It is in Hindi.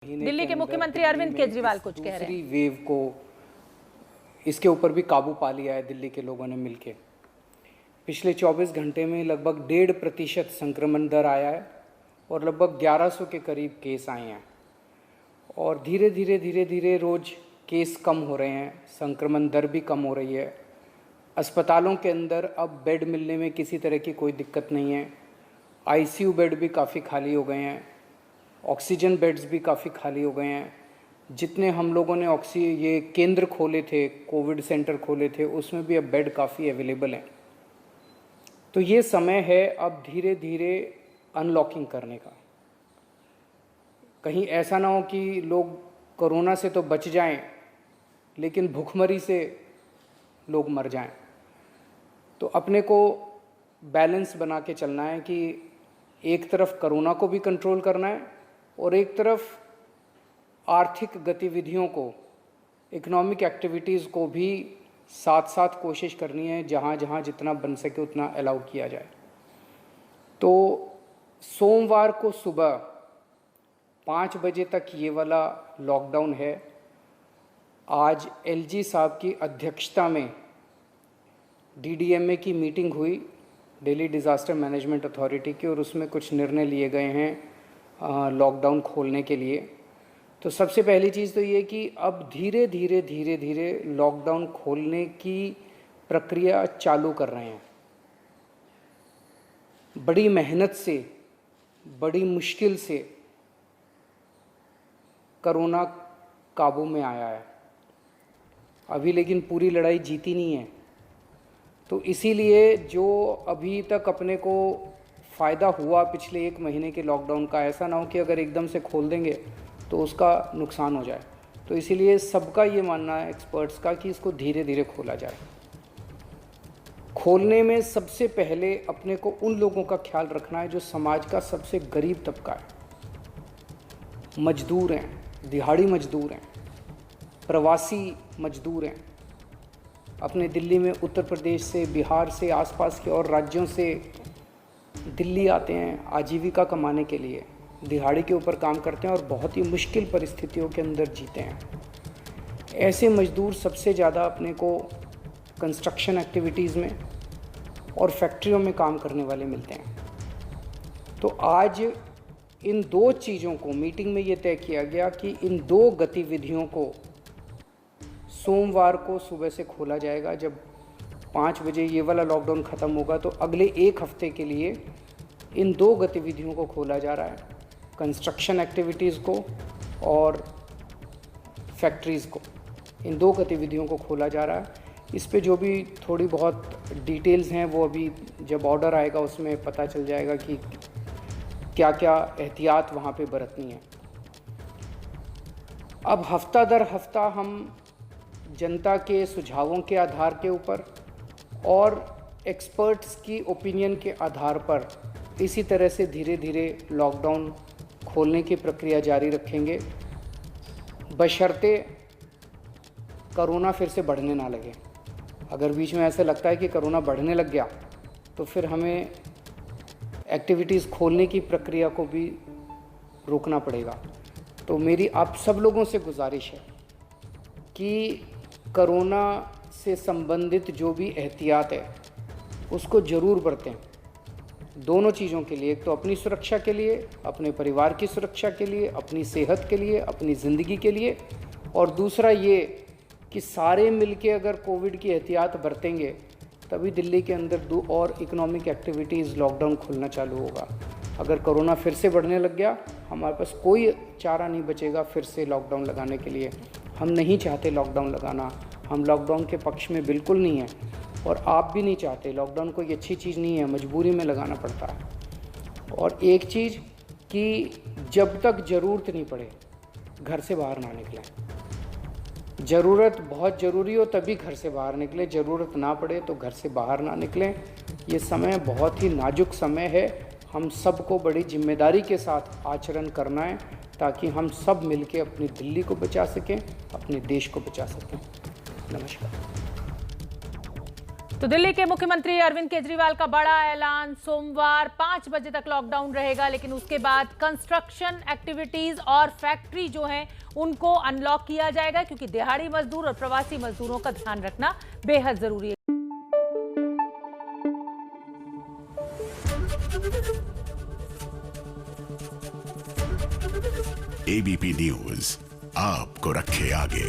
दिल्ली के मुख्यमंत्री अरविंद केजरीवाल कुछ कह रहे हैं। दूसरी वेव को इसके ऊपर भी काबू पा लिया है दिल्ली के लोगों ने मिलके। पिछले 24 घंटे में लगभग 1.5% संक्रमण दर आया है और लगभग 1100 के करीब केस आए हैं और धीरे धीरे रोज़ केस कम हो रहे हैं, संक्रमण दर भी कम हो रही है। अस्पतालों के अंदर अब बेड मिलने में किसी तरह की कोई दिक्कत नहीं है। आईसीयू बेड भी काफ़ी खाली हो गए हैं, ऑक्सीजन बेड्स भी काफ़ी खाली हो गए हैं। जितने हम लोगों ने ये केंद्र खोले थे, कोविड सेंटर खोले थे, उसमें भी अब बेड काफ़ी अवेलेबल हैं। तो ये समय है अब धीरे धीरे अनलॉकिंग करने का। कहीं ऐसा ना हो कि लोग कोरोना से तो बच जाएं लेकिन भूखमरी से लोग मर जाएं। तो अपने को बैलेंस बना के चलना है कि एक तरफ कोरोना को भी कंट्रोल करना है और एक तरफ आर्थिक गतिविधियों को, इकोनॉमिक एक्टिविटीज़ को भी साथ साथ कोशिश करनी है, जहाँ जहाँ जितना बन सके उतना अलाउ किया जाए। तो सोमवार को सुबह 5 बजे तक ये वाला लॉकडाउन है। आज एलजी साहब की अध्यक्षता में डीडीएमए की मीटिंग हुई, दिल्ली डिज़ास्टर मैनेजमेंट अथॉरिटी की, और उसमें कुछ निर्णय लिए गए हैं लॉकडाउन खोलने के लिए। तो सबसे पहली चीज़ तो ये कि अब धीरे धीरे लॉकडाउन खोलने की प्रक्रिया चालू कर रहे हैं। बड़ी मेहनत से, बड़ी मुश्किल से कोरोना काबू में आया है अभी, लेकिन पूरी लड़ाई जीती नहीं है। तो इसीलिए जो अभी तक अपने को फ़ायदा हुआ पिछले 1 महीने के लॉकडाउन का, ऐसा ना हो कि अगर एकदम से खोल देंगे तो उसका नुकसान हो जाए। तो इसीलिए सबका ये मानना है, एक्सपर्ट्स का, कि इसको धीरे धीरे खोला जाए। खोलने में सबसे पहले अपने को उन लोगों का ख्याल रखना है जो समाज का सबसे गरीब तबका है। मजदूर हैं, दिहाड़ी मजदूर हैं, प्रवासी मजदूर हैं। अपने दिल्ली में उत्तर प्रदेश से, बिहार से, आसपास के और राज्यों से दिल्ली आते हैं आजीविका कमाने के लिए, दिहाड़ी के ऊपर काम करते हैं और बहुत ही मुश्किल परिस्थितियों के अंदर जीते हैं। ऐसे मजदूर सबसे ज़्यादा अपने को कंस्ट्रक्शन एक्टिविटीज़ में और फैक्ट्रियों में काम करने वाले मिलते हैं। तो आज इन 2 चीज़ों को मीटिंग में ये तय किया गया कि इन 2 गतिविधियों को सोमवार को सुबह से खोला जाएगा। जब 5 बजे ये वाला लॉकडाउन ख़त्म होगा तो अगले 1 हफ्ते के लिए इन 2 गतिविधियों को खोला जा रहा है, कंस्ट्रक्शन एक्टिविटीज़ को और फैक्ट्रीज़ को। इन 2 गतिविधियों को खोला जा रहा है। इस पे जो भी थोड़ी बहुत डिटेल्स हैं वो अभी जब ऑर्डर आएगा उसमें पता चल जाएगा कि क्या क्या एहतियात वहाँ पे बरतनी है। अब हफ्ता दर हफ्ता हम जनता के सुझावों के आधार के ऊपर और एक्सपर्ट्स की ओपिनियन के आधार पर इसी तरह से धीरे धीरे लॉकडाउन खोलने की प्रक्रिया जारी रखेंगे, बशर्ते कोरोना फिर से बढ़ने ना लगे। अगर बीच में ऐसा लगता है कि कोरोना बढ़ने लग गया तो फिर हमें एक्टिविटीज़ खोलने की प्रक्रिया को भी रोकना पड़ेगा। तो मेरी आप सब लोगों से गुजारिश है कि कोरोना से संबंधित जो भी एहतियात है उसको ज़रूर बरतें, दोनों चीज़ों के लिए। एक तो अपनी सुरक्षा के लिए, अपने परिवार की सुरक्षा के लिए, अपनी सेहत के लिए, अपनी ज़िंदगी के लिए, और दूसरा ये कि सारे मिलके अगर कोविड की एहतियात बरतेंगे तभी दिल्ली के अंदर 2 और इकोनॉमिक एक्टिविटीज़ लॉकडाउन खुलना चालू होगा। अगर कोरोना फिर से बढ़ने लग गया, हमारे पास कोई चारा नहीं बचेगा फिर से लॉकडाउन लगाने के लिए। हम नहीं चाहते लॉकडाउन लगाना, हम लॉकडाउन के पक्ष में बिल्कुल नहीं हैं और आप भी नहीं चाहते। लॉकडाउन कोई अच्छी चीज़ नहीं है, मजबूरी में लगाना पड़ता है। और एक चीज़ कि जब तक ज़रूरत नहीं पड़े घर से बाहर ना निकलें। ज़रूरत बहुत ज़रूरी हो तभी घर से बाहर निकलें, ज़रूरत ना पड़े तो घर से बाहर ना निकलें। ये समय बहुत ही नाजुक समय है, हम सबको बड़ी जिम्मेदारी के साथ आचरण करना है ताकि हम सब मिलके अपनी दिल्ली को बचा सकें, अपने देश को बचा सकें। नमस्कार। तो दिल्ली के मुख्यमंत्री अरविंद केजरीवाल का बड़ा ऐलान, सोमवार 5 बजे तक लॉकडाउन रहेगा, लेकिन उसके बाद कंस्ट्रक्शन एक्टिविटीज और फैक्ट्री जो हैं उनको अनलॉक किया जाएगा, क्योंकि दिहाड़ी मजदूर और प्रवासी मजदूरों का ध्यान रखना बेहद जरूरी है। एबीपी न्यूज आपको रखे आगे।